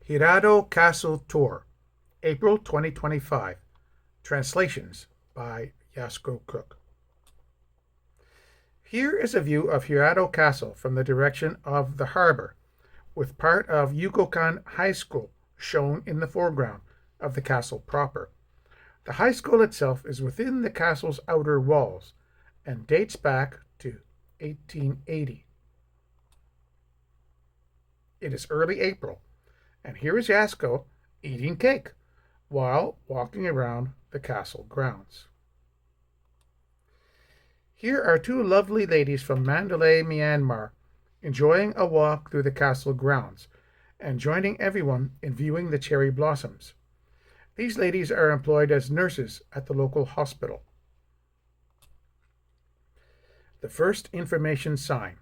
Hirado Castle Tour, April 2025. Translations by Yasko Cook. Here is a view of Hirado Castle from the direction of the harbor, with part of Yukokan High School shown in the foreground of the castle proper. The high school itself is within the castle's outer walls and dates back to 1880. It is early April, and here is Yasko eating cake while walking around the castle grounds. Here are two lovely ladies from Mandalay, Myanmar, enjoying a walk through the castle grounds and joining everyone in viewing the cherry blossoms. These ladies are employed as nurses at the local hospital. The first information sign.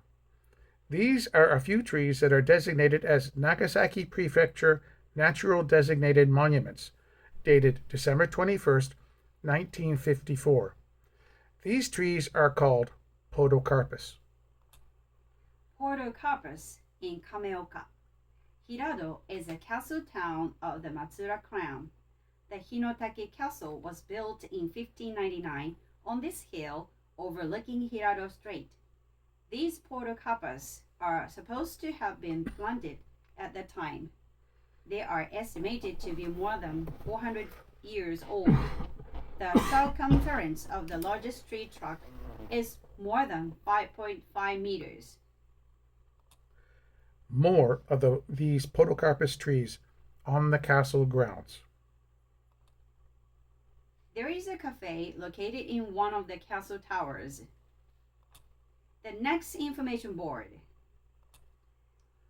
These are a few trees that are designated as Nagasaki Prefecture Natural Designated Monuments, dated December 21st, 1954. These trees are called podocarpus. Podocarpus in Kameoka. Hirado is a castle town of the Matsura clan. The Hinotake Castle was built in 1599 on this hill overlooking Hirado Strait. These podocarpus are supposed to have been planted at that time. They are estimated to be more than 400 years old. The circumference of the largest tree trunk is more than 5.5 meters. More of these podocarpus trees on the castle grounds. There is a cafe located in one of the castle towers. The next information board.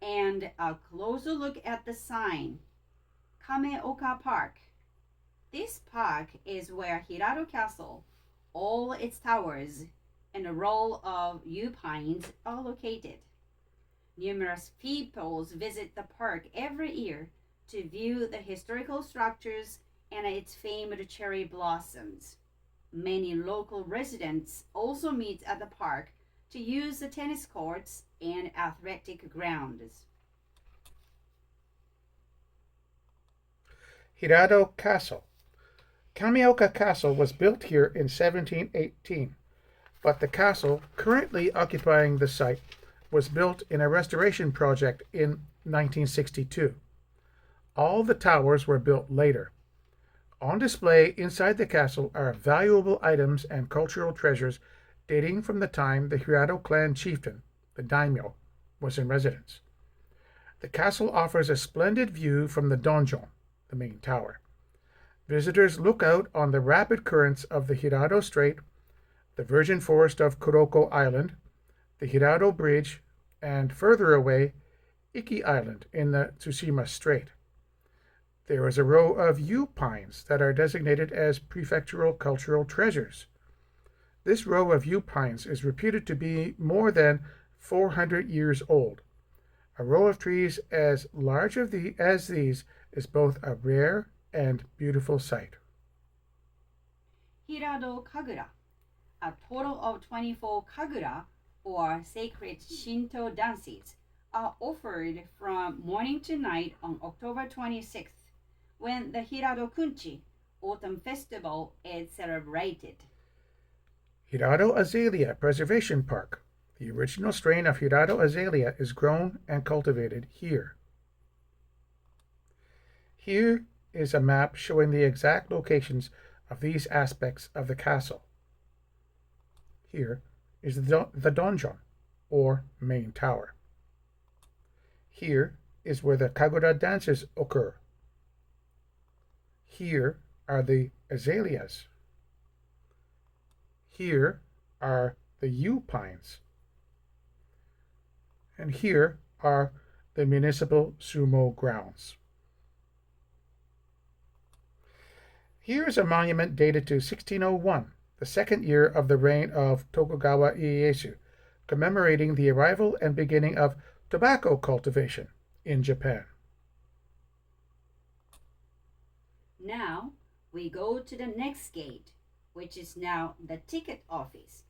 And a closer look at the sign. Kameoka Park. This park is where Hirado Castle, all its towers, and a row of yew pines are located. Numerous people visit the park every year to view the historical structures and its famed cherry blossoms. Many local residents also meet at the park to use the tennis courts and athletic grounds. Hirado Castle. Kameoka Castle was built here in 1718, but the castle currently occupying the site was built in a restoration project in 1962. All the towers were built later. On display inside the castle are valuable items and cultural treasures dating from the time the Hirado clan chieftain, the daimyo, was in residence. The castle offers a splendid view from the donjon, the main tower. Visitors look out on the rapid currents of the Hirado Strait, the virgin forest of Kuroko Island, the Hirado Bridge, and further away, Iki Island in the Tsushima Strait. There is a row of yew pines that are designated as prefectural cultural treasures. This row of yew pines is reputed to be more than 400 years old. A row of trees as large as these is both a rare and beautiful sight. Hirado Kagura. A total of 24 kagura, or sacred Shinto dances, are offered from morning to night on October 26th, when the Hirado Kunchi, autumn festival, is celebrated. Hirado Azalea Preservation Park. The original strain of Hirado Azalea is grown and cultivated here. Here is a map showing the exact locations of these aspects of the castle. Here is the donjon, or main tower. Here is where the kagura dances occur. Here are the azaleas. Here are the yew pines. And here are the municipal sumo grounds. Here is a monument dated to 1601, the second year of the reign of Tokugawa Ieyasu, commemorating the arrival and beginning of tobacco cultivation in Japan. Now we go to the next gate, which is now the ticket office.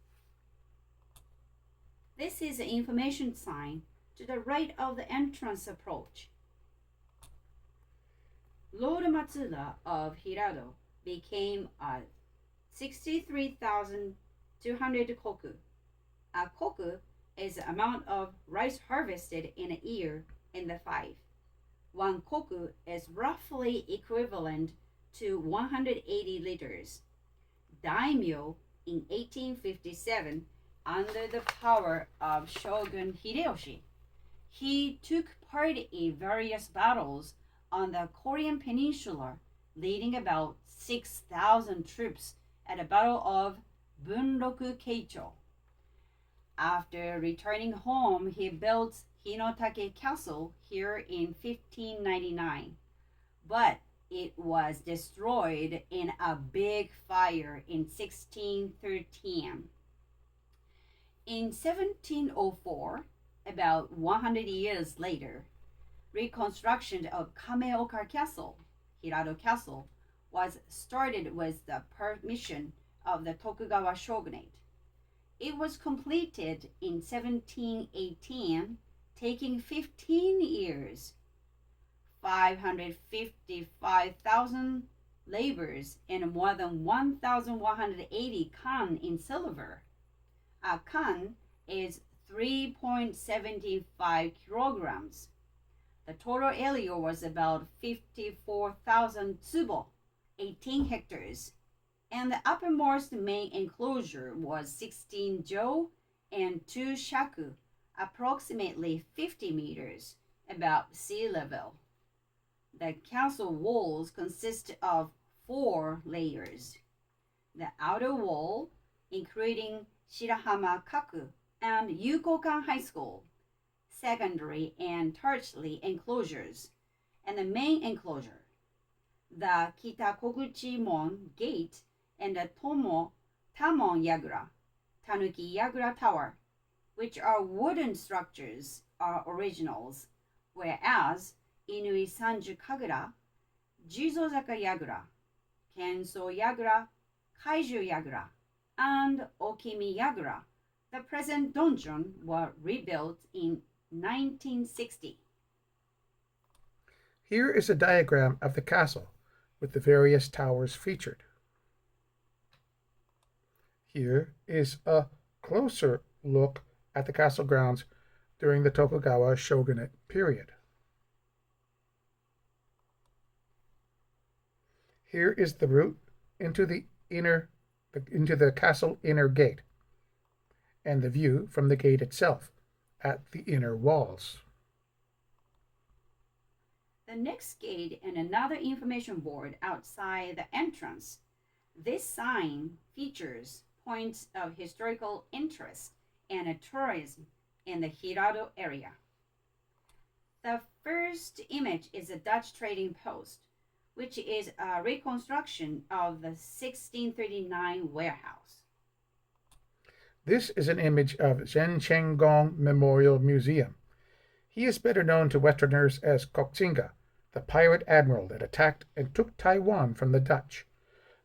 This is the information sign to the right of the entrance approach. Lord Matsuda of Hirado became a 63,200 koku. A koku is the amount of rice harvested in a year in the five. One koku is roughly equivalent to 180 liters. Daimyo in 1857, under the power of Shogun Hideyoshi, he took part in various battles on the Korean peninsula, leading about 6,000 troops at the Battle of Bunroku Keicho. After returning home, he built Hinotake Castle here in 1599, but it was destroyed in a big fire in 1613. In 1704, about 100 years later, reconstruction of Kameoka Castle, Hirado Castle, was started with the permission of the Tokugawa shogunate. It was completed in 1718, taking 15 years. 555,000 labors and more than 1,180 kan in silver. A kan is 3.75 kilograms. The total area was about 54,000 tsubo, 18 hectares, and the uppermost main enclosure was 16 jo and 2 shaku, approximately 50 meters above sea level. The castle walls consist of 4 layers. The outer wall, including Shirahama Kaku and Yukokan High School, secondary and tertiary enclosures, and the main enclosure, the Kitakoguchi Mon Gate and the Tamon Yagura, Tanuki Yagura Tower, which are wooden structures, are originals, whereas Inui Sanju Kagura, Jizozaka Yagura, Kenso Yagura, Kaiju Yagura, and Okimi Yagura, the present donjon, were rebuilt in 1960. Here is a diagram of the castle with the various towers featured. Here is a closer look at the castle grounds during the Tokugawa shogunate period. Here is the route into the castle inner gate, and the view from the gate itself at the inner walls. The next gate and another information board outside the entrance. This sign features points of historical interest and tourism in the Hirado area. The first image is a Dutch trading post, which is a reconstruction of the 1639 warehouse. This is an image of Zhen Chenggong Memorial Museum. He is better known to Westerners as Koxinga, the pirate admiral that attacked and took Taiwan from the Dutch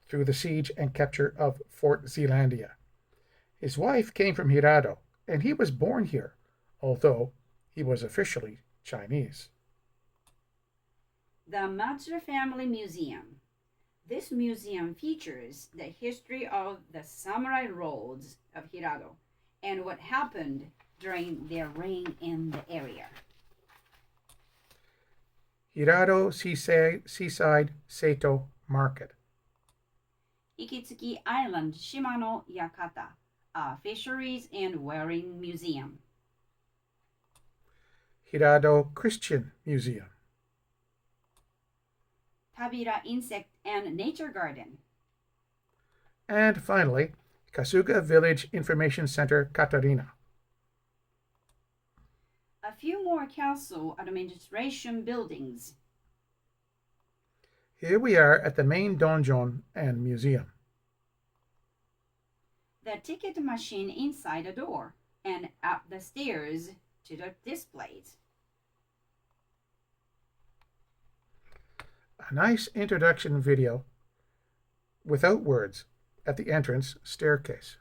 through the siege and capture of Fort Zeelandia. His wife came from Hirado, and he was born here, although he was officially Chinese. The Matsuda Family Museum. This museum features the history of the samurai lords of Hirado and what happened during their reign in the area. Hirado Seaside Seito Market. Ikitsuki Island Shimano Yakata, a fisheries and whaling museum. Hirado Christian Museum. Tabira Insect and Nature Garden. And finally, Kasuga Village Information Center Katarina. A few more council administration buildings. Here we are at the main donjon and museum. The ticket machine inside the door and up the stairs to the displays. A nice introduction video without words at the entrance staircase.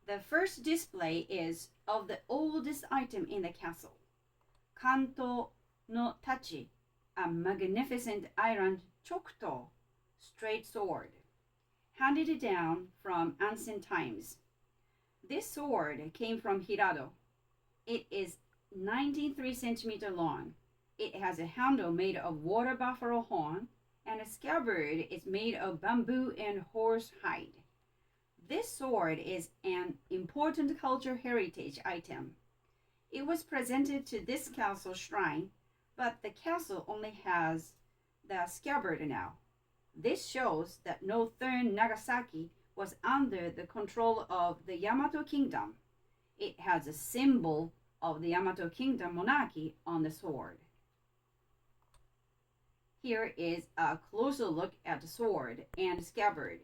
The first display is of the oldest item in the castle, Kanto no Tachi, a magnificent iron chokuto, straight sword, handed down from ancient times. This sword came from Hirado. It is 93 centimeter long. It has a handle made of water buffalo horn, and a scabbard is made of bamboo and horse hide. This sword is an important cultural heritage item. It was presented to this castle shrine, but the castle only has the scabbard now. This shows that northern Nagasaki was under the control of the Yamato kingdom. It has a symbol of the Yamato kingdom monarchy on the sword. Here is a closer look at the sword and scabbard,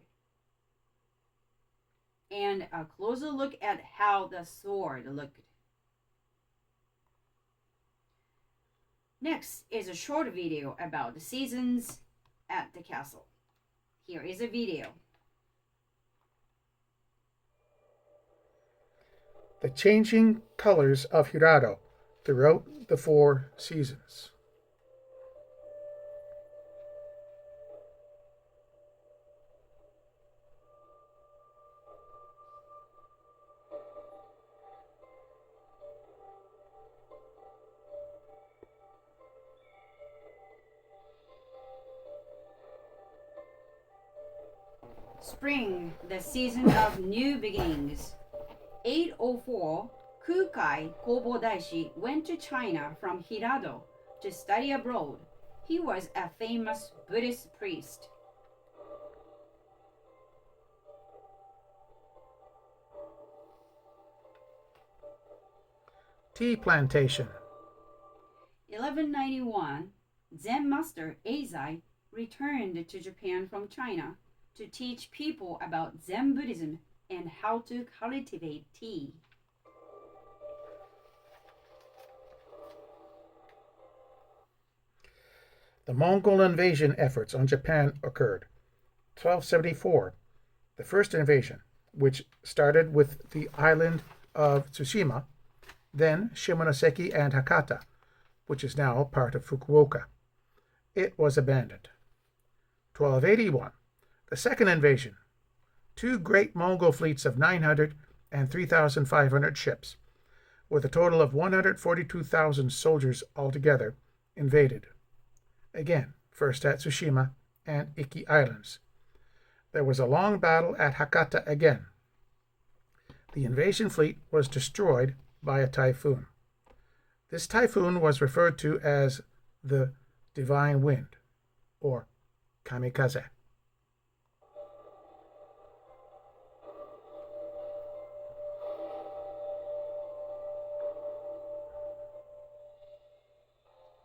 and a closer look at how the sword looked. Next is a short video about the seasons at the castle. Here is a video. The changing colors of Hirado throughout the 4 seasons. Spring, the season of new beginnings. 804, Kukai Kobodaishi went to China from Hirado to study abroad. He was a famous Buddhist priest. Tea plantation. 1191, Zen master Eizai returned to Japan from China to teach people about Zen Buddhism and how to cultivate tea. The Mongol invasion efforts on Japan occurred. 1274, the first invasion, which started with the island of Tsushima, then Shimonoseki and Hakata, which is now part of Fukuoka. It was abandoned. 1281, the second invasion. 2 great Mongol fleets of 900 and 3,500 ships, with a total of 142,000 soldiers altogether, invaded. Again, first at Tsushima and Iki Islands. There was a long battle at Hakata again. The invasion fleet was destroyed by a typhoon. This typhoon was referred to as the Divine Wind, or kamikaze.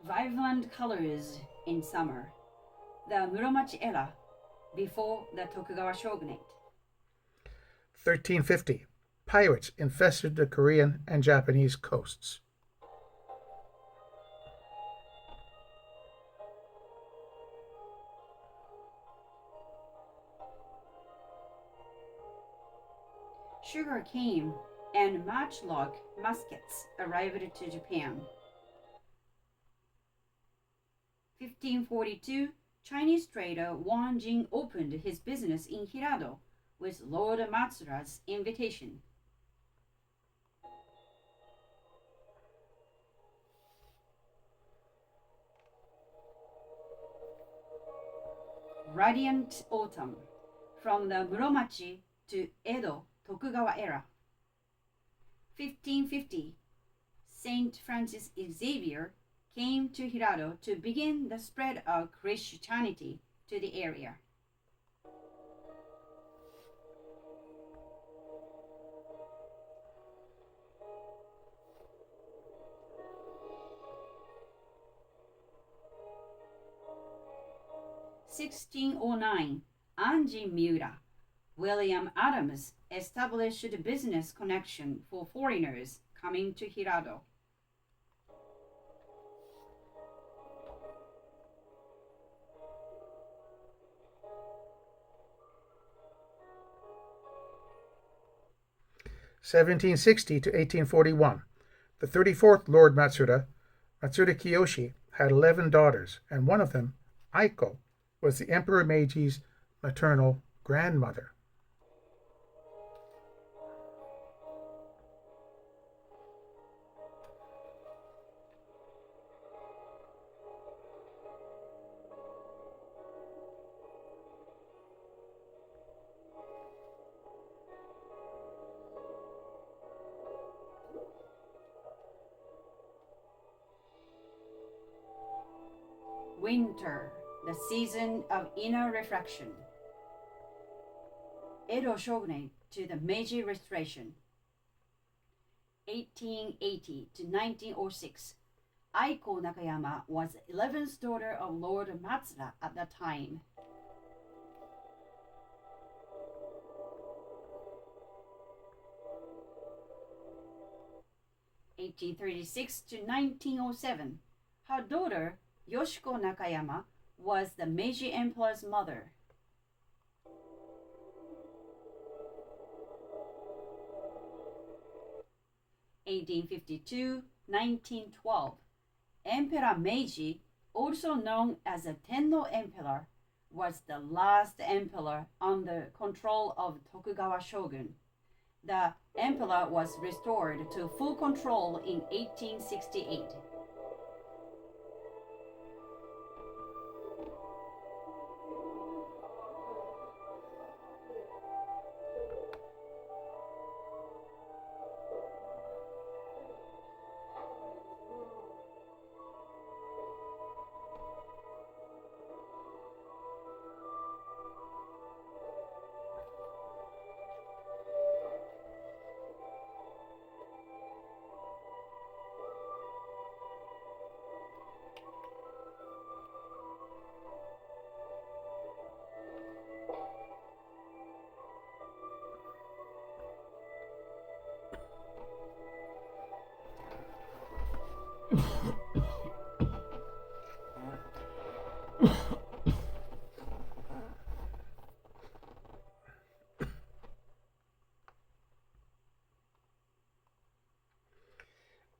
Vibrant colors in summer. The Muromachi era, before the Tokugawa shogunate. 1350, pirates infested the Korean and Japanese coasts. Sugar cane and matchlock muskets arrived to Japan. 1542, Chinese trader Wang Jing opened his business in Hirado with Lord Matsura's invitation. Radiant autumn, from the Muromachi to Edo Tokugawa era. 1550, Saint Francis Xavier came to Hirado to begin the spread of Christianity to the area. (1609), Anji Miura, William Adams established a business connection for foreigners coming to Hirado. 1760 to 1841. The 34th Lord Matsuda, Matsuda Kiyoshi, had 11 daughters, and one of them, Aiko, was the Emperor Meiji's maternal grandmother. Winter, the season of inner reflection. Edo Shogunate to the Meiji Restoration. 1880 to 1906. Aiko Nakayama was the 11th daughter of Lord Matsuda at that time. (1836 to 1907). Her daughter Yoshiko Nakayama was the Meiji Emperor's mother. (1852–1912). Emperor Meiji, also known as the Tenno Emperor, was the last emperor under control of Tokugawa shogun. The emperor was restored to full control in 1868.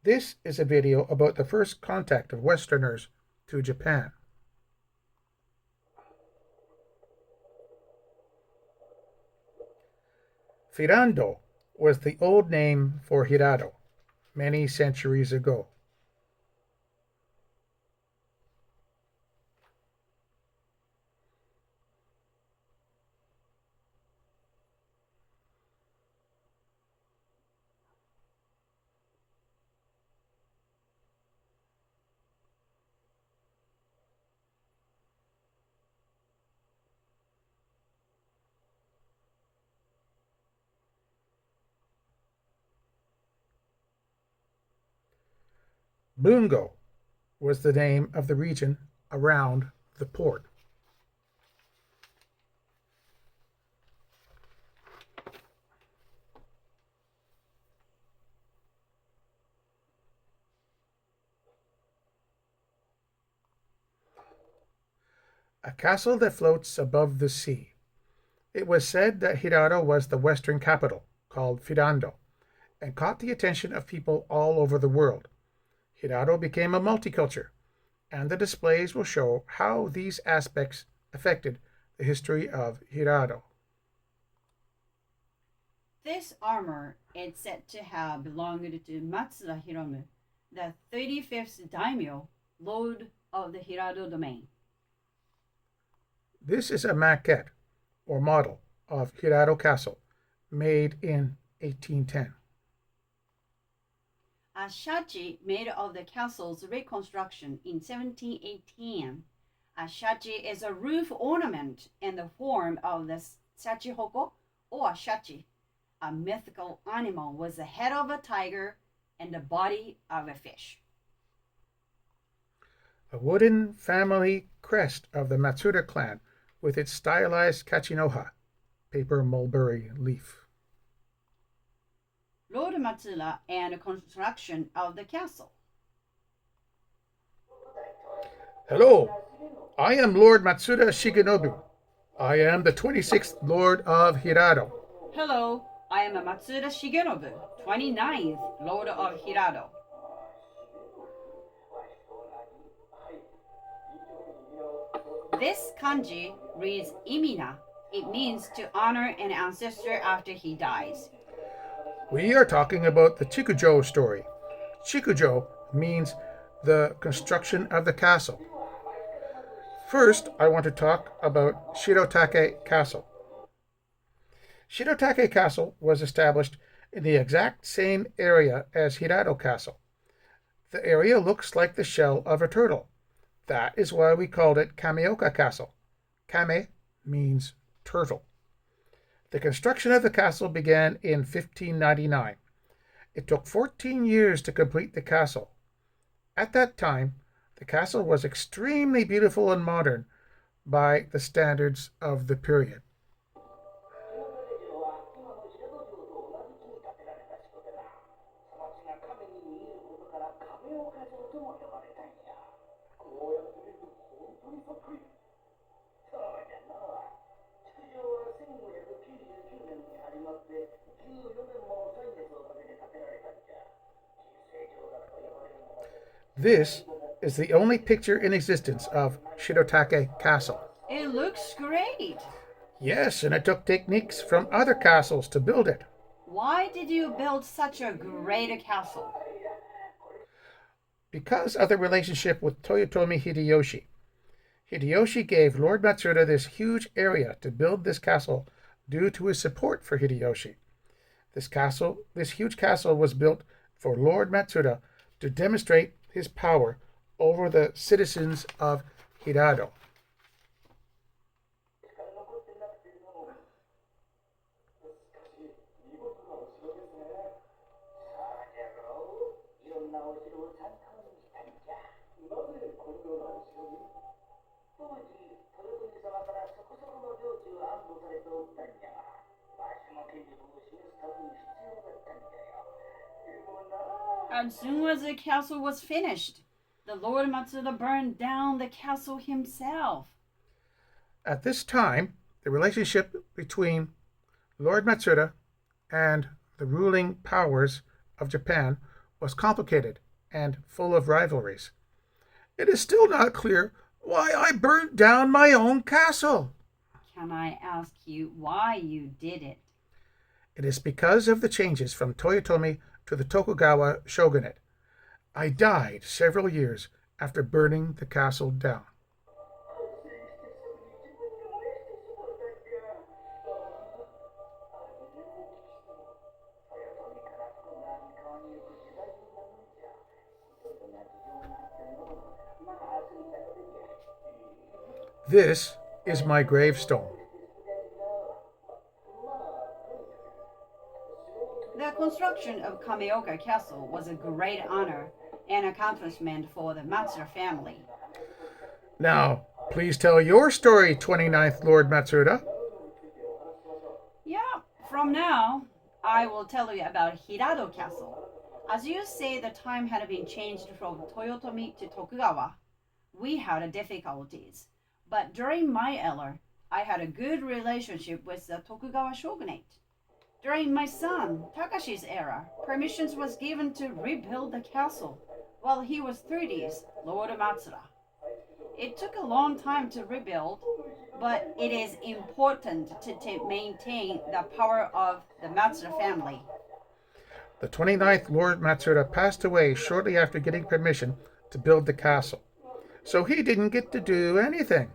This is a video about the first contact of Westerners to Japan. Hirado was the old name for Hirado many centuries ago. Bungo was the name of the region around the port. A castle that floats above the sea. It was said that Hirado was the western capital, called Hirado, and caught the attention of people all over the world. Hirado became a multiculture, and the displays will show how these aspects affected the history of Hirado. This armor is said to have belonged to Matsuda Hiromu, the 35th daimyo, lord of the Hirado domain. This is a maquette, or model, of Hirado Castle, made in 1810. A shachi made of the castle's reconstruction in 1718. A shachi is a roof ornament in the form of the shachihoko or shachi, a mythical animal with the head of a tiger and the body of a fish. A wooden family crest of the Matsuda clan with its stylized kachinoha, paper mulberry leaf. Lord Matsuda and construction of the castle. Hello, I am Lord Matsuda Shigenobu. I am the 26th Lord of Hirado. Hello, I I'm Matsuda Shigenobu, 29th Lord of Hirado. This kanji reads imina. It means to honor an ancestor after he dies. We are talking about the Chikujo story. Chikujo means the construction of the castle. First, I want to talk about Shirotake Castle. Shirotake Castle was established in the exact same area as Hirado Castle. The area looks like the shell of a turtle. That is why we called it Kameoka Castle. Kame means turtle. The construction of the castle began in 1599. It took 14 years to complete the castle. At that time, the castle was extremely beautiful and modern by the standards of the period. This is the only picture in existence of Shirotake Castle. It looks great. Yes, and it took techniques from other castles to build it. Why did you build such a great castle? Because of the relationship with Toyotomi Hideyoshi. Hideyoshi gave Lord Matsuda this huge area to build this castle due to his support for Hideyoshi. This huge castle was built for Lord Matsuda to demonstrate his power over the citizens of Hirado. As soon as the castle was finished, the Lord Matsuda burned down the castle himself. At this time, the relationship between Lord Matsuda and the ruling powers of Japan was complicated and full of rivalries. It is still not clear why I burnt down my own castle. Can I ask you why you did it? It is because of the changes from Toyotomi to the Tokugawa shogunate. I died several years after burning the castle down. This is my gravestone. The construction of Kameoka Castle was a great honor and accomplishment for the Matsuda family. Now, please tell your story, 29th Lord Matsuda. Yeah, from now, I will tell you about Hirado Castle. As you say, the time had been changed from Toyotomi to Tokugawa. We had difficulties, but during my era, I had a good relationship with the Tokugawa shogunate. During my son Takashi's era, permissions was given to rebuild the castle while he was 30s Lord Matsuda. It took a long time to rebuild, but it is important to maintain the power of the Matsuda family. The 29th Lord Matsuda passed away shortly after getting permission to build the castle, so he didn't get to do anything.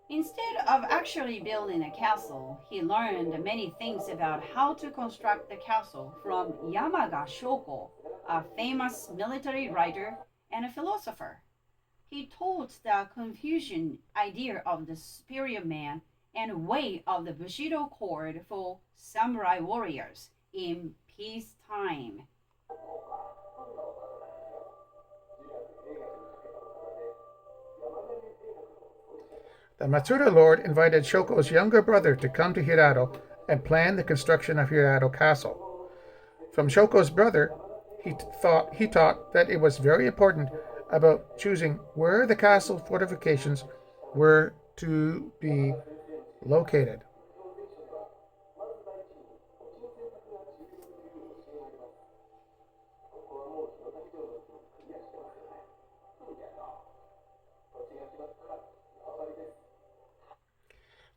Instead of actually building a castle, he learned many things about how to construct the castle from Yamaga Shoko, a famous military writer and a philosopher. He taught the Confucian idea of the superior man and way of the Bushido cord for samurai warriors in peacetime. The Matsuda Lord invited Shoko's younger brother to come to Hirado and plan the construction of Hirado Castle. From Shoko's brother, he taught that it was very important about choosing where the castle fortifications were to be located.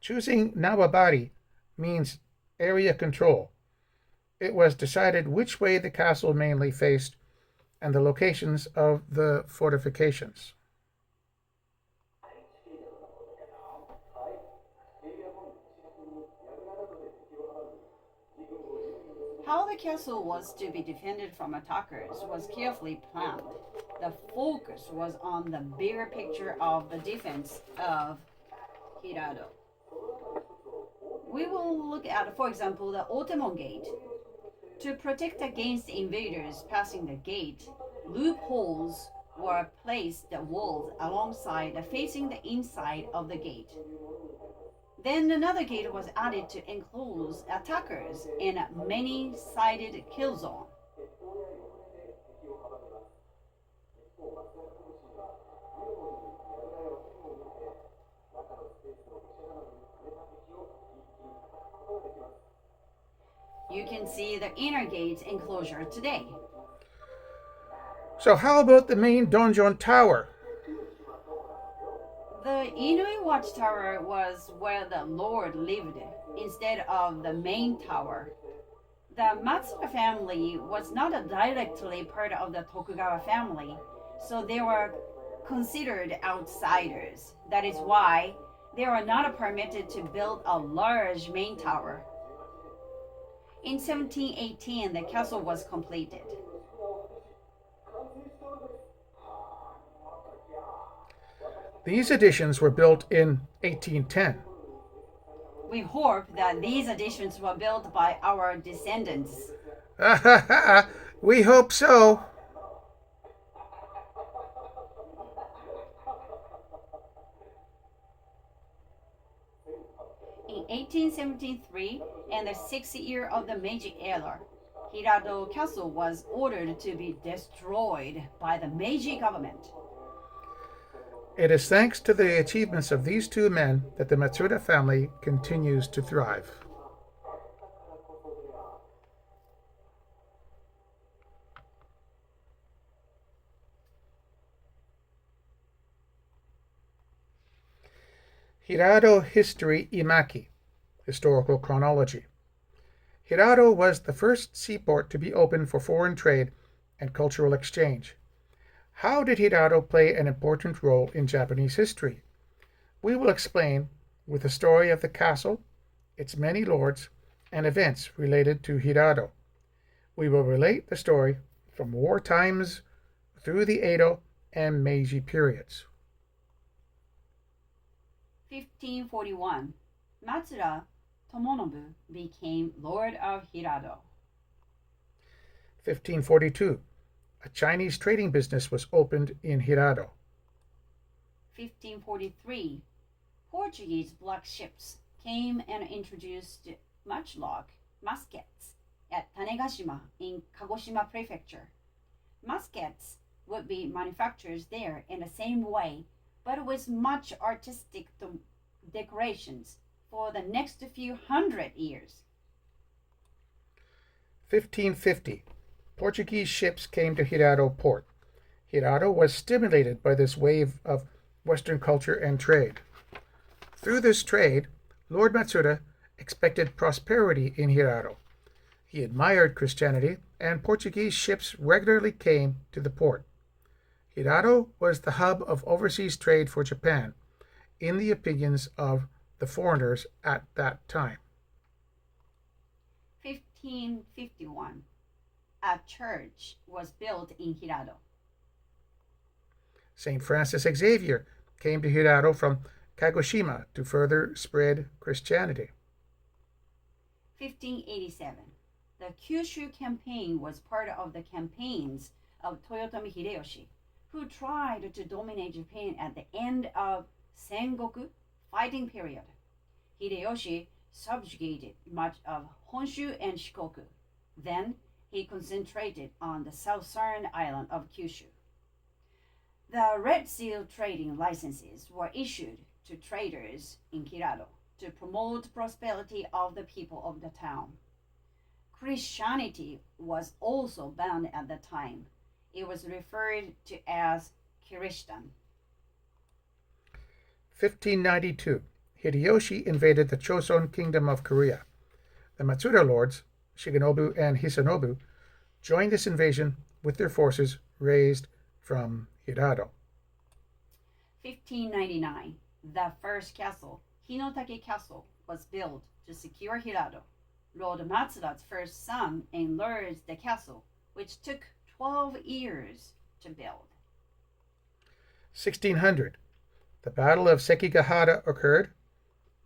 Choosing Nawabari means area control. It was decided which way the castle mainly faced and the locations of the fortifications. How the castle was to be defended from attackers was carefully planned. The focus was on the bigger picture of the defense of Hirado. We will look at, for example, the Otemon Gate. To protect against invaders passing the gate, loopholes were placed the walls alongside facing the inside of the gate. Then another gate was added to enclose attackers in a many-sided kill zone. You can see the inner gate enclosure today. So, how about the main donjon tower? The Inui watchtower was where the lord lived instead of the main tower. The Matsuda family was not directly part of the Tokugawa family, so they were considered outsiders. That is why they were not permitted to build a large main tower. In 1718, the castle was completed. These additions were built in 1810. We hope that these additions were built by our descendants. We hope so. In 1873 and the 6th year of the Meiji era, Hirado Castle was ordered to be destroyed by the Meiji government. It is thanks to the achievements of these two men that the Matsuda family continues to thrive. Hirado History Imaki, Historical Chronology. Hirado was the first seaport to be opened for foreign trade and cultural exchange. How did Hirado play an important role in Japanese history? We will explain with the story of the castle, its many lords, and events related to Hirado. We will relate the story from war times through the Edo and Meiji periods. 1541, Matsuda Tomonobu became Lord of Hirado. 1542, a Chinese trading business was opened in Hirado. 1543, Portuguese black ships came and introduced matchlock muskets at Tanegashima in Kagoshima Prefecture. Muskets would be manufactured there in the same way, but with much artistic decorations for the next few hundred years. 1550, Portuguese ships came to Hirado port. Hirado was stimulated by this wave of Western culture and trade. Through this trade, Lord Matsuda expected prosperity in Hirado. He admired Christianity, and Portuguese ships regularly came to the port. Hirado was the hub of overseas trade for Japan, in the opinions of the foreigners at that time. 1551, a church was built in Hirado. St. Francis Xavier came to Hirado from Kagoshima to further spread Christianity. 1587, the Kyushu campaign was part of the campaigns of Toyotomi Hideyoshi, who tried to dominate Japan at the end of Sengoku fighting period. Hideyoshi subjugated much of Honshu and Shikoku. Then he concentrated on the southern island of Kyushu. The Red Seal trading licenses were issued to traders in Hirado to promote prosperity of the people of the town. Christianity was also banned at the time. It was referred to as Kiristan. 1592, Hideyoshi invaded the Choson Kingdom of Korea. The Matsuda lords, Shigenobu and Hisanobu, joined this invasion with their forces raised from Hirado. 1599, the first castle, Hinotake Castle, was built to secure Hirado. Lord Matsuda's first son enlarged the castle, which took 12 years to build. 1600, the Battle of Sekigahara occurred,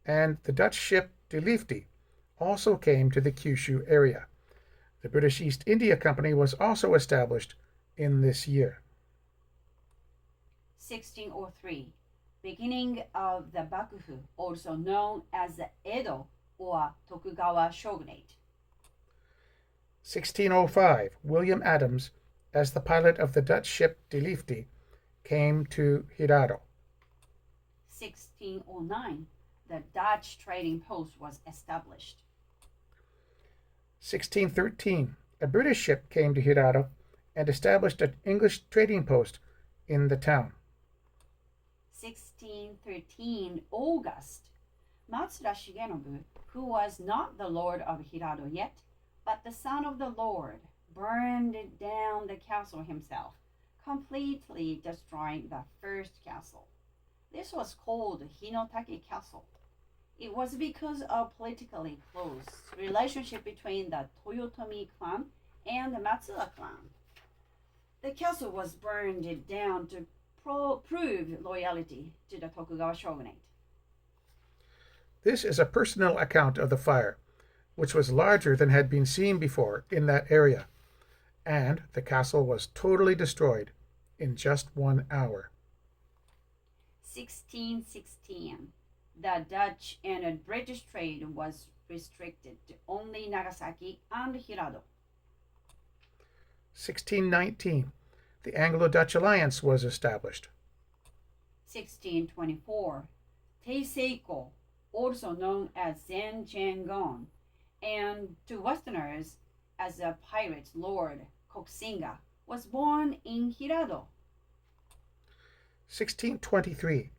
and the Dutch ship De Liefde also came to the Kyushu area. The British East India Company was also established in this year. 1603, beginning of the Bakufu, also known as the Edo or Tokugawa shogunate. 1605, William Adams, as the pilot of the Dutch ship De Liefde, came to Hirado. 1609, the Dutch trading post was established. 1613, a British ship came to Hirado and established an English trading post in the town. 1613, August, Matsuda Shigenobu, who was not the lord of Hirado yet, but the son of the lord, burned down the castle himself, completely destroying the first castle. This was called Hinotake Castle. It was because of politically close relationship between the Toyotomi clan and the Matsuda clan. The castle was burned down to prove loyalty to the Tokugawa shogunate. This is a personal account of the fire, which was larger than had been seen before in that area, and the castle was totally destroyed in just 1 hour. 1616, the Dutch and British trade was restricted to only Nagasaki and Hirado. 1619, the Anglo-Dutch alliance was established. 1624, Teiseiko, also known as Zen Jangon, and to Westerners as a pirate lord, Koxinga, was born in Hirado. 1623,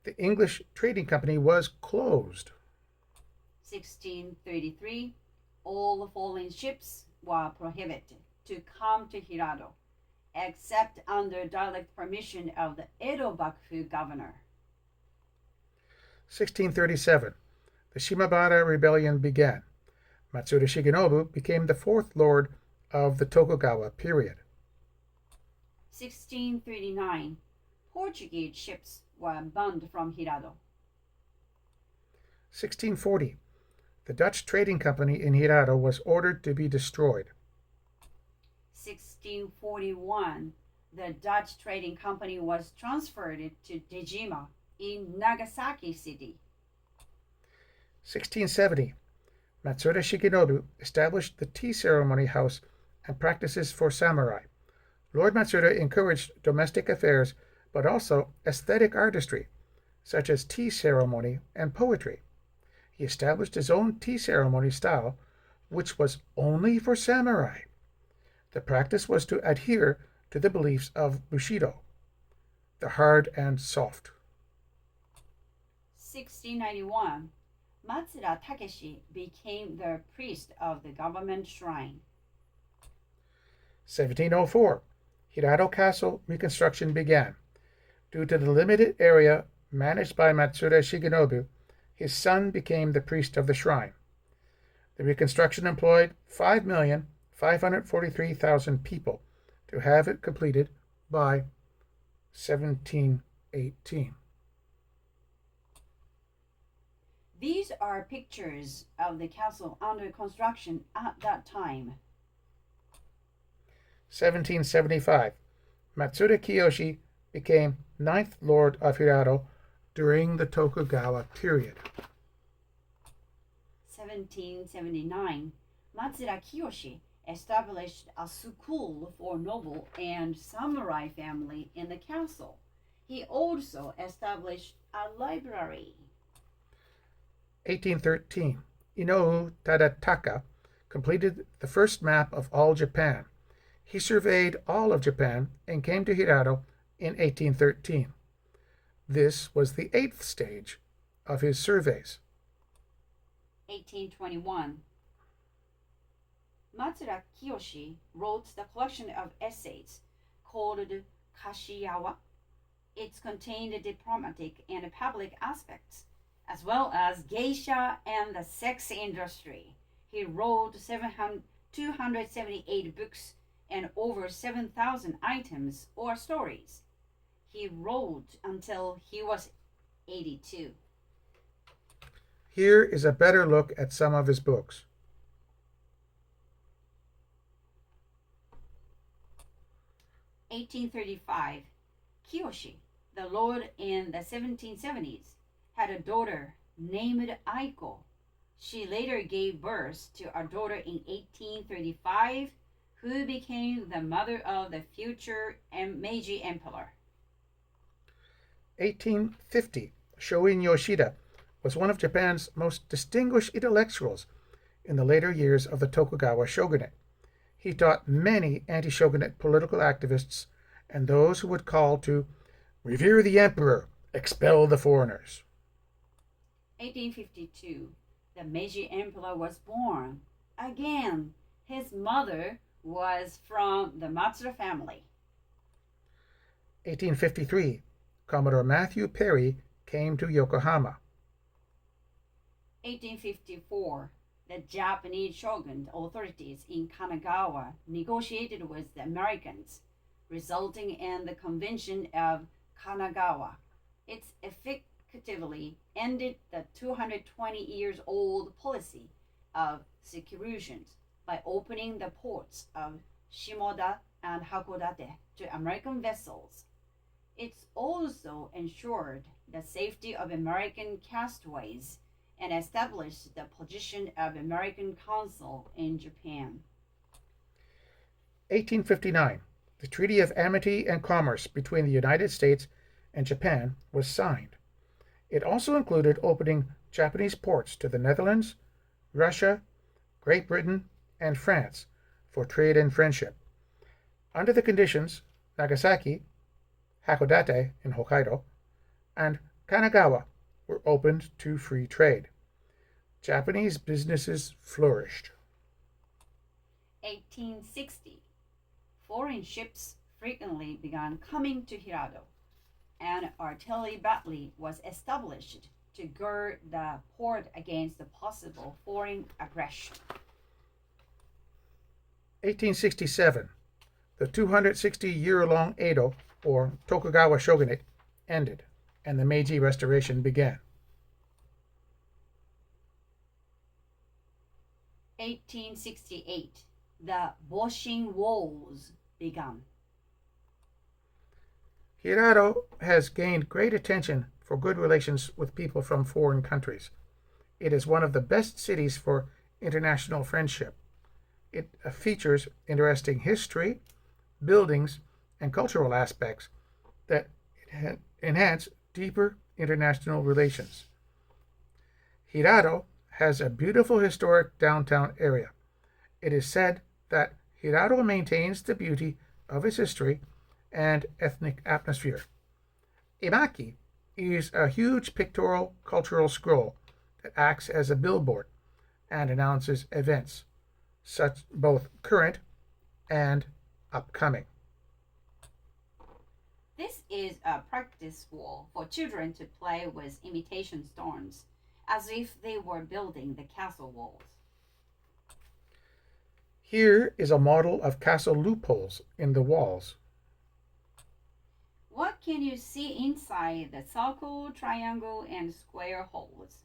the English trading company was closed. 1633, all foreign ships were prohibited to come to Hirado, except under direct permission of the Edo Bakufu governor. 1637, the Shimabara Rebellion began. Matsuda Shigenobu became the fourth lord of the Tokugawa period. 1639, Portuguese ships were banned from Hirado. 1640, the Dutch trading company in Hirado was ordered to be destroyed. 1641, the Dutch trading company was transferred to Dejima in Nagasaki City. 1670, Matsuda Shigenobu established the tea ceremony house and practices for samurai. Lord Matsuda encouraged domestic affairs, but also aesthetic artistry, such as tea ceremony and poetry. He established his own tea ceremony style, which was only for samurai. The practice was to adhere to the beliefs of Bushido, the hard and soft. 1691, Matsuda Takeshi became the priest of the government shrine. 1704, Hirado Castle reconstruction began. Due to the limited area managed by Matsuda Shigenobu, his son became the priest of the shrine. The reconstruction employed 5,543,000 people to have it completed by 1718. These are pictures of the castle under construction at that time. 1775, Matsuda Kiyoshi became 9th Lord of Hirado during the Tokugawa period. 1779, Matsuda Kiyoshi established a school for noble and samurai family in the castle. He also established a library. 1813. Inoue Tadataka completed the first map of all Japan. He surveyed all of Japan and came to Hirado in 1813. This was the 8th stage of his surveys. 1821. Matsura Kiyoshi wrote the collection of essays called Kashiyawa. It contained diplomatic and public aspects, as well as geisha and the sex industry. He wrote 278 books and over 7,000 items or stories. He wrote until he was 82. Here is a better look at some of his books. (1835) Kiyoshi, the lord in the 1770s, had a daughter named Aiko. She later gave birth to a daughter in 1835 who became the mother of the future Meiji Emperor. 1850. Shoin Yoshida was one of Japan's most distinguished intellectuals in the later years of the Tokugawa shogunate. He taught many anti-shogunate political activists and those who would call to revere the emperor, expel the foreigners. 1852. The Meiji Emperor was born. Again, his mother was from the Matsura family. 1853. Commodore Matthew Perry came to Yokohama. 1854. The Japanese shogun authorities in Kanagawa negotiated with the Americans, resulting in the Convention of Kanagawa. It effectively ended the 220 years old policy of seclusions by opening the ports of Shimoda and Hakodate to American vessels. It also ensured the safety of American castaways and established the position of American consul in Japan. 1859. The Treaty of Amity and Commerce between the United States and Japan was signed. It also included opening Japanese ports to the Netherlands, Russia, Great Britain, and France for trade and friendship. Under the conditions, Nagasaki, Hakodate in Hokkaido, and Kanagawa were opened to free trade. Japanese businesses flourished. 1860. Foreign ships frequently began coming to Hirado. An artillery battery was established to guard the port against the possible foreign aggression. 1867. The 260-year-long Edo, or Tokugawa shogunate, ended, and the Meiji Restoration began. 1868. The Boshin Wars began. Hirado has gained great attention for good relations with people from foreign countries. It is one of the best cities for international friendship. It features interesting history, buildings, and cultural aspects that enhance deeper international relations. Hirado has a beautiful historic downtown area. It is said that Hirado maintains the beauty of its history and ethnic atmosphere. Emaki is a huge pictorial cultural scroll that acts as a billboard and announces events, such both current and upcoming. This is a practice wall for children to play with imitation stones, as if they were building the castle walls. Here is a model of castle loopholes in the walls. What can you see inside the circle, triangle, and square holes?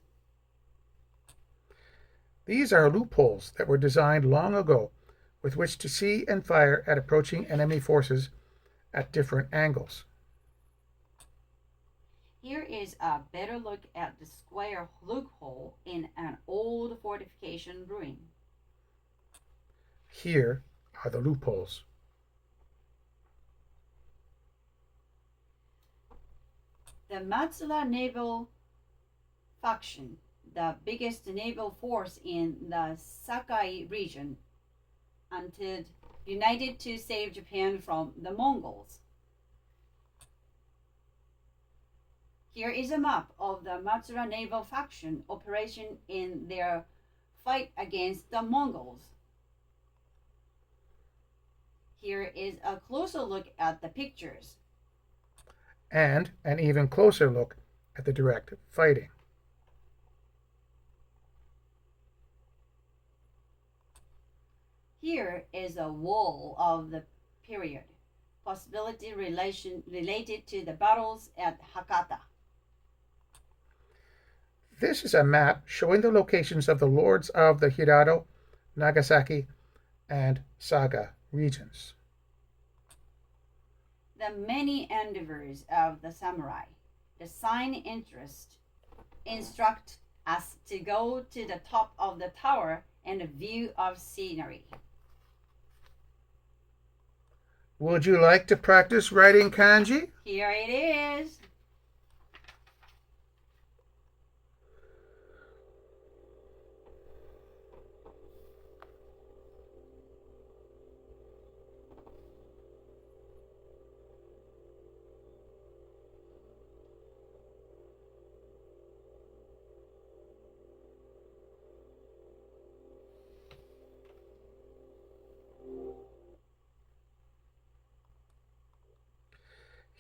These are loopholes that were designed long ago with which to see and fire at approaching enemy forces at different angles. Here is a better look at the square loophole in an old fortification ruin. Here are the loopholes. The Matsura naval faction, the biggest naval force in the Sakai region, until united to save Japan from the Mongols. Here is a map of the Matsura naval faction operation in their fight against the Mongols. Here is a closer look at the pictures. And an even closer look at the direct fighting. Here is a wall of the period, possibility related to the battles at Hakata. This is a map showing the locations of the lords of the Hirado, Nagasaki, and Saga regions. The many endeavors of the samurai, the sign interest, instruct us to go to the top of the tower and a view of scenery. Would you like to practice writing kanji? Here it is.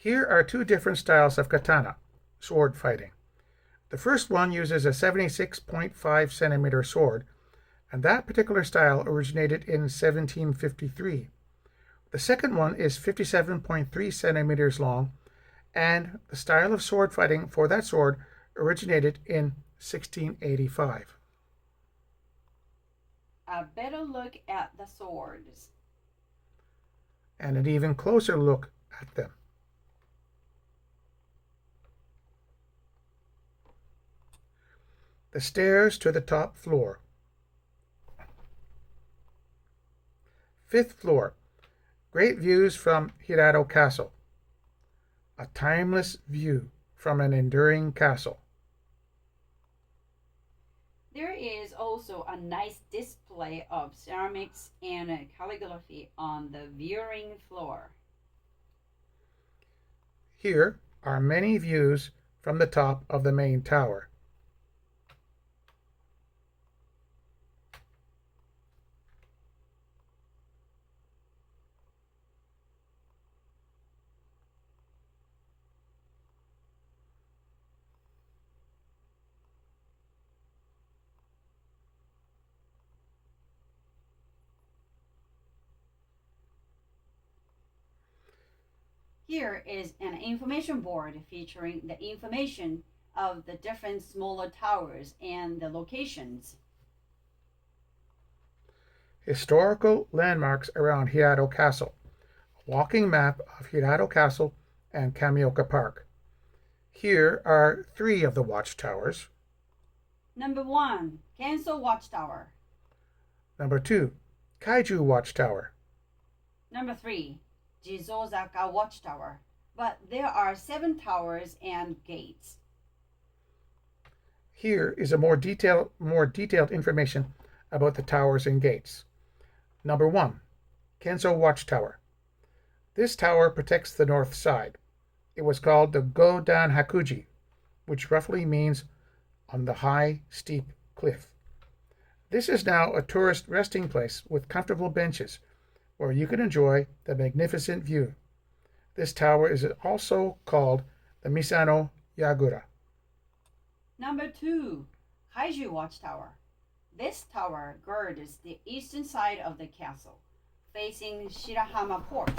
Here are two different styles of katana, sword fighting. The first one uses a 76.5 centimeter sword, and that particular style originated in 1753. The second one is 57.3 centimeters long, and the style of sword fighting for that sword originated in 1685. A better look at the swords. And an even closer look at them. The stairs to the top floor. 5th floor. Great views from Hirado Castle. A timeless view from an enduring castle. There is also a nice display of ceramics and calligraphy on the viewing floor. Here are many views from the top of the main tower. Here is an information board featuring the information of the different smaller towers and the locations. Historical landmarks around Hirado Castle. A walking map of Hirado Castle and Kamioka Park. Here are 3 of the watchtowers. Number 1, Kenso Watchtower. Number 2, Kaiju Watchtower. Number 3, Jizozaka Watchtower. But there are 7 towers and gates. Here is a more detailed information about the towers and gates. Number 1, Kenso Watchtower. This tower protects the north side. It was called the Godan Hakuji, which roughly means on the high, steep cliff. This is now a tourist resting place with comfortable benches where you can enjoy the magnificent view. This tower is also called the Misano Yagura. Number 2, Kaiju Watchtower. This tower girds the eastern side of the castle, facing Shirahama Port.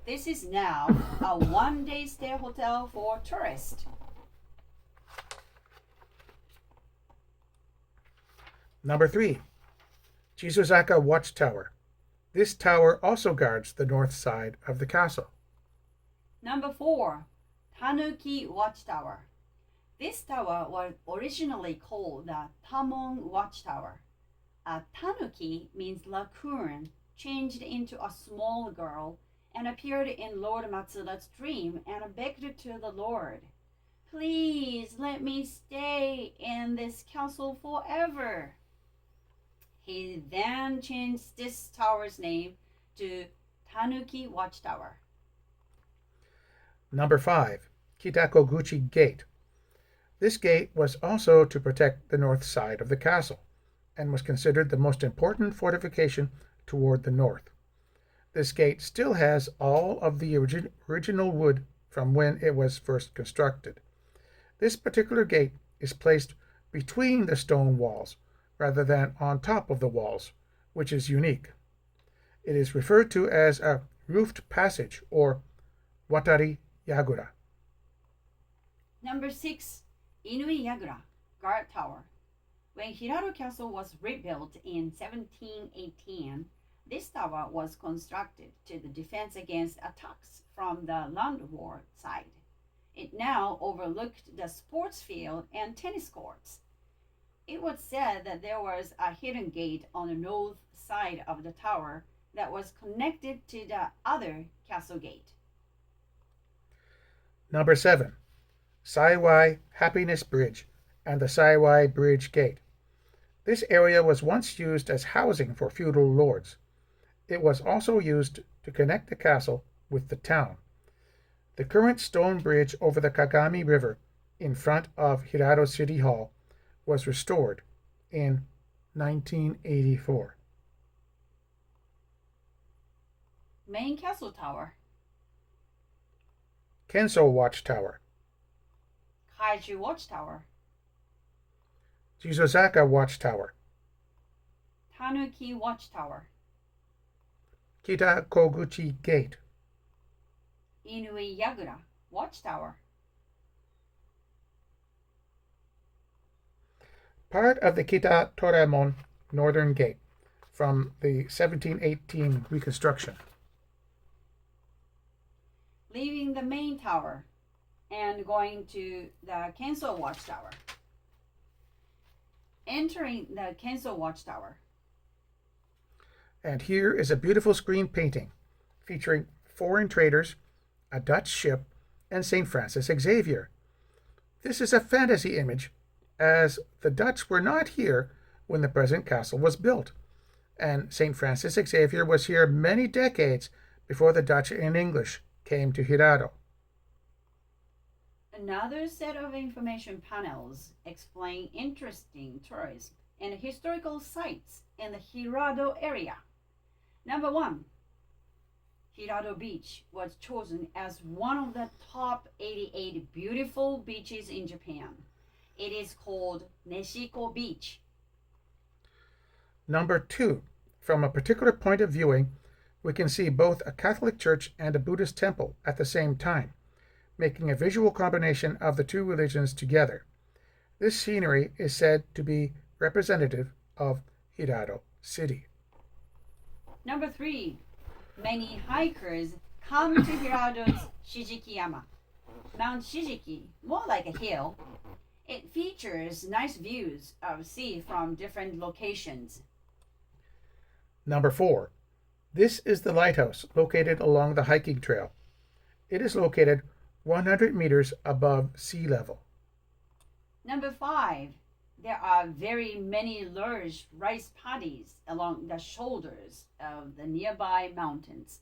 This is now a one-day stay hotel for tourists. Number 3, Jizozaka Watchtower. This tower also guards the north side of the castle. Number 4, Tanuki Watchtower. This tower was originally called the Tamon Watchtower. A tanuki means raccoon, changed into a small girl, and appeared in Lord Matsura's dream and begged to the Lord. Please let me stay in this castle forever. He then changed this tower's name to Tanuki Watchtower. Number 5. Kitakoguchi Gate. This gate was also to protect the north side of the castle, and was considered the most important fortification toward the north. This gate still has all of the original wood from when it was first constructed. This particular gate is placed between the stone walls rather than on top of the walls, which is unique. It is referred to as a roofed passage or watari yagura. Number 6, Inui Yagura, Guard Tower. When Hirado Castle was rebuilt in 1718, this tower was constructed to the defense against attacks from the landward side. It now overlooked the sports field and tennis courts. It was said that there was a hidden gate on the north side of the tower that was connected to the other castle gate. Number 7. Saiwai Happiness Bridge and the Saiwai Bridge Gate. This area was once used as housing for feudal lords. It was also used to connect the castle with the town. The current stone bridge over the Kagami River in front of Hirado City Hall was restored in 1984. Main Castle Tower, Kenso Watchtower, Kaiju Watchtower, Jizozaka Watchtower, Tanuki Watchtower, Kitakoguchi Gate, Inui Yagura Watchtower. Part of the Kita Toremon Northern Gate from the 1718 reconstruction. Leaving the main tower and going to the Kenso Watchtower. Entering the Kenso Watchtower. And here is a beautiful screen painting featuring foreign traders, a Dutch ship, and St. Francis Xavier. This is a fantasy image, as the Dutch were not here when the present castle was built, and St. Francis Xavier was here many decades before the Dutch and English came to Hirado. Another set of information panels explain interesting tourism and historical sites in the Hirado area. Number 1, Hirado Beach was chosen as one of the top 88 beautiful beaches in Japan. It is called Neshiko Beach. Number 2, from a particular point of viewing, we can see both a Catholic church and a Buddhist temple at the same time, making a visual combination of the two religions together. This scenery is said to be representative of Hirado City. Number 3, many hikers come to Hirado's Shijikiyama, Mount Shijiki, more like a hill. It features nice views of sea from different locations. Number 4, this is the lighthouse located along the hiking trail. It is located 100 meters above sea level. Number 5, there are very many large rice paddies along the shoulders of the nearby mountains.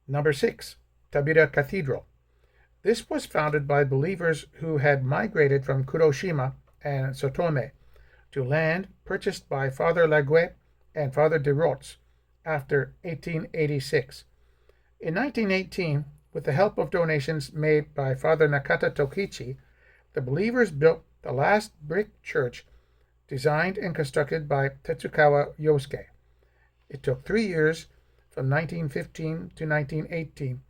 Number 6, Tabira Cathedral. This was founded by believers who had migrated from Kuroshima and Sotome to land purchased by Father Laguet and Father de Rotz after 1886. In 1918, with the help of donations made by Father Nakata Tokichi, the believers built the last brick church designed and constructed by Tetsukawa Yosuke. It took 3 years, from 1915 to 1918,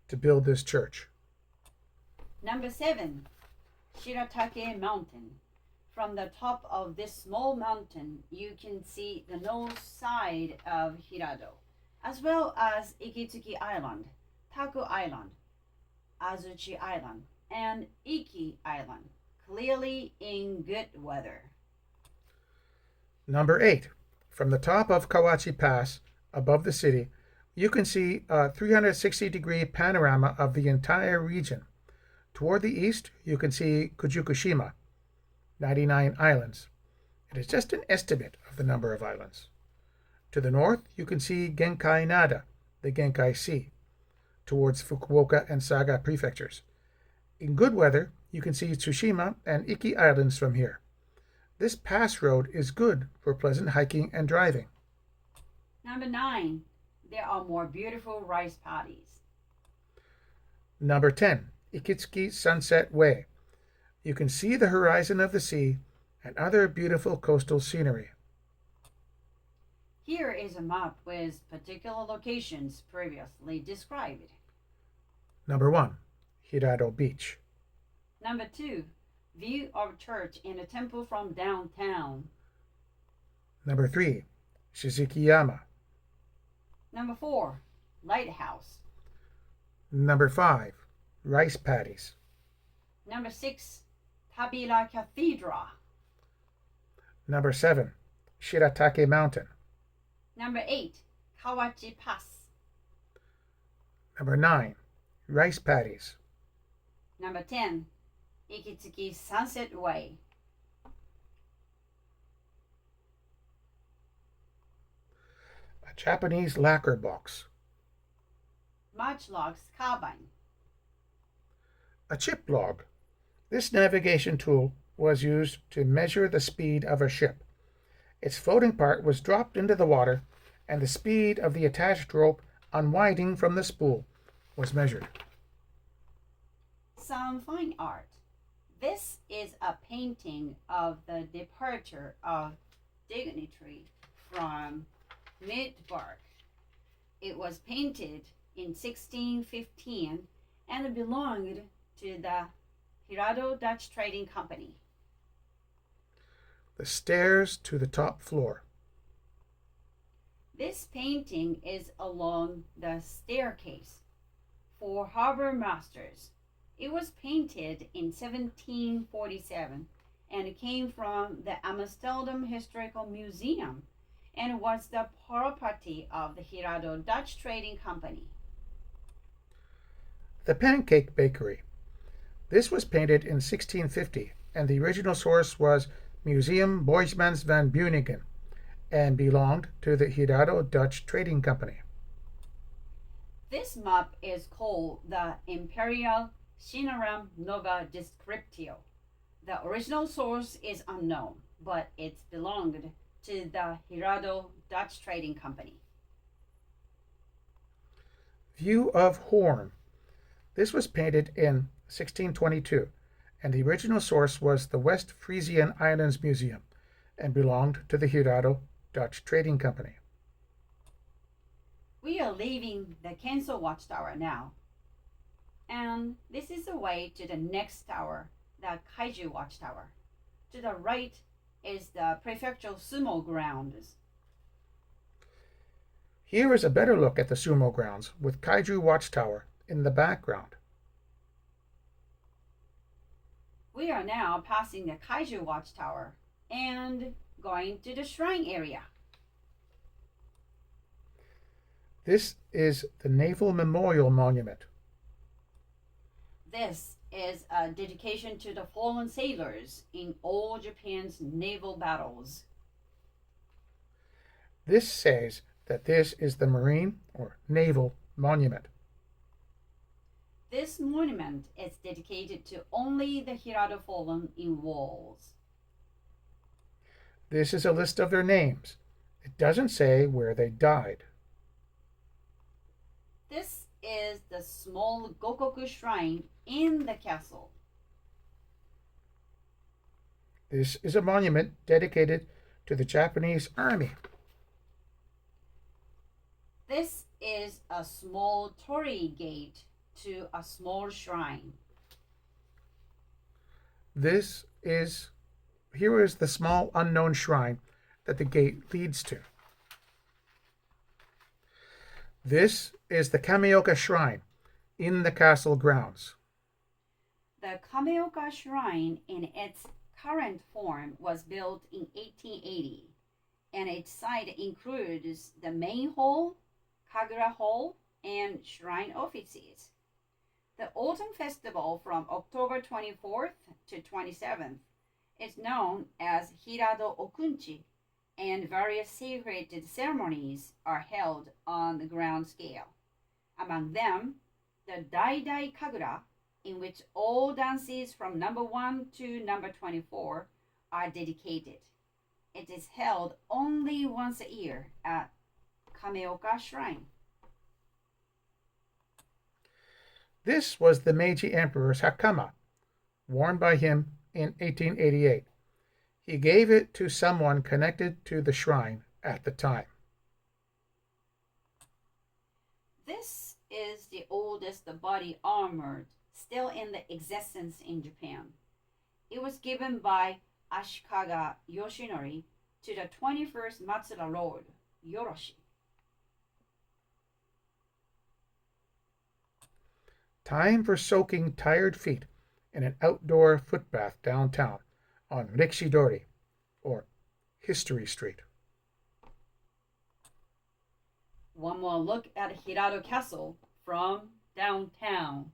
to build this church. Number 7, Shiratake Mountain. From the top of this small mountain, you can see the north side of Hirado, as well as Ikitsuki Island, Taku Island, Azuchi Island, and Iki Island, clearly in good weather. Number 8, from the top of Kawachi Pass, above the city, you can see a 360-degree panorama of the entire region. Toward the east, you can see Kujukushima, 99 islands. It is just an estimate of the number of islands. To the north, you can see Genkai Nada, the Genkai Sea, towards Fukuoka and Saga prefectures. In good weather, you can see Tsushima and Iki Islands from here. This pass road is good for pleasant hiking and driving. Number 9. There are more beautiful rice paddies. Number 10, Ikitsuki Sunset Way. You can see the horizon of the sea and other beautiful coastal scenery. Here is a map with particular locations previously described. Number 1, Hirado Beach. Number 2. View of church and a temple from downtown. Number 3, Shizukiyama. Number 4. Lighthouse. Number 5, rice paddies. Number 6. Tabila Cathedral. Number 7, Shiratake Mountain. Number 8. Kawachi Pass. Number 9, rice paddies. Number 10. Ikitsuki Sunset Way. A Japanese lacquer box. Matchlock's Carbine. A chip log. This navigation tool was used to measure the speed of a ship. Its floating part was dropped into the water, and the speed of the attached rope unwinding from the spool was measured. Some fine art. This is a painting of the departure of dignitary from Midbark. It was painted in 1615 and belonged to the Hirado Dutch Trading Company. The stairs to the top floor. This painting is along the staircase for harbor masters. It was painted in 1747 and came from the Amsterdam Historical Museum and was the property of the Hirado Dutch Trading Company. The Pancake Bakery. This was painted in 1650, and the original source was Museum Boijmans van Beuningen and belonged to the Hirado Dutch Trading Company. This map is called the Imperial Shinaram Nova Descriptio. The original source is unknown, but it belonged to the Hirado Dutch Trading Company. View of Horn. This was painted in 1622, and the original source was the West Frisian Islands Museum and belonged to the Hirado Dutch Trading Company. We are leaving the Kenso Watchtower now, and this is the way to the next tower, the Kaiju Watchtower. To the right is the Prefecture Sumo Grounds. Here is a better look at the sumo grounds with Kaiju Watchtower in the background. We are now passing the Kaiju Watchtower and going to the shrine area. This is the Naval Memorial Monument. This is a dedication to the fallen sailors in all Japan's naval battles. This says that this is the Marine or Naval Monument. This monument is dedicated to only the Hirado fallen in wars. This is a list of their names. It doesn't say where they died. This is the small Gokoku shrine in the castle. This is a monument dedicated to the Japanese Army. This is a small torii gate to a small shrine. Here is the small unknown shrine that the gate leads to. This is the Kameoka Shrine in the castle grounds. The Kameoka Shrine in its current form was built in 1880, and its site includes the main hall, Kagura Hall, and shrine offices. The Autumn Festival from October 24th to 27th is known as Hirado Okunchi, and various sacred ceremonies are held on the grand scale. Among them, the Daidai Kagura, in which all dances from number 1 to number 24 are dedicated. It is held only once a year at Kameoka Shrine. This was the Meiji Emperor's hakama, worn by him in 1888. He gave it to someone connected to the shrine at the time. This is the oldest body armor still in the existence in Japan. It was given by Ashikaga Yoshinori to the 21st Matsuda Lord, Yoroshi. Time for soaking tired feet in an outdoor footbath downtown on Rikshidori, or History Street. One more look at Hirado Castle from downtown.